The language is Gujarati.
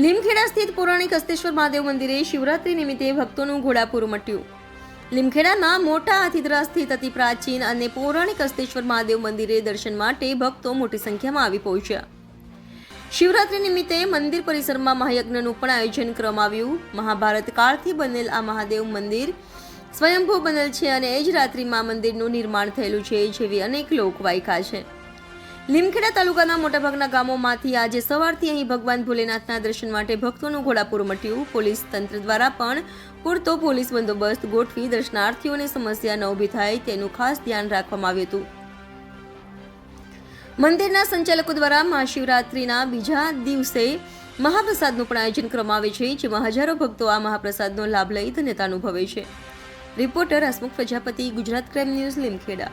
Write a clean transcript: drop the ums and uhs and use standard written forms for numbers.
લીમખેડા સ્થિત પૌરાણિક હસ્તેશ્વર મહાદેવ મંદિરે શિવરાત્રી નિમિત્તે ભક્તોનું ઘોડાપૂર મટ્યું. લીમખેડાના મોટા હાથીદરા સ્થિત અતિ પ્રાચીન અને પૌરાણિક હસ્તેશ્વર મહાદેવ મંદિરે દર્શન માટે ભક્તો મોટી સંખ્યામાં આવી પહોંચ્યા. શિવરાત્રી નિમિત્તે મંદિર પરિસરમાં મહાયજ્ઞનું પણ આયોજન કરવામાં આવ્યું. મહાભારત કાળથી બનેલ આ મહાદેવ મંદિર સ્વયંભૂ બનેલ છે અને એ જ રાત્રિમાં મંદિરનું નિર્માણ થયેલું છે જેવી અનેક લોકવાયકા છે. લીમખેડા તાલુકાના મોટાભાગના ગામોમાંથી આજે સવારથી અહીં ભગવાન ભોલેનાથના દર્શન માટે ભક્તોનું ઘોડાપૂર મટ્યું. પોલીસ તંત્ર દ્વારા પણ પૂરતો પોલીસ બંદોબસ્ત ગોઠવી દર્શનાર્થીઓને સમસ્યા ન ઊભી થાય તેનું ખાસ ધ્યાન રાખવામાં આવ્યું હતું. મંદિરના સંચાલકો દ્વારા મહાશિવરાત્રીના બીજા દિવસે મહાપ્રસાદનું પણ આયોજન કરવામાં આવે છે, જેમાં હજારો ભક્તો આ મહાપ્રસાદનો લાભ લઈ ધન્યતા અનુભવે છે. Reporter Hasmukh Prajapati, Gujarat crime news, Limkheda.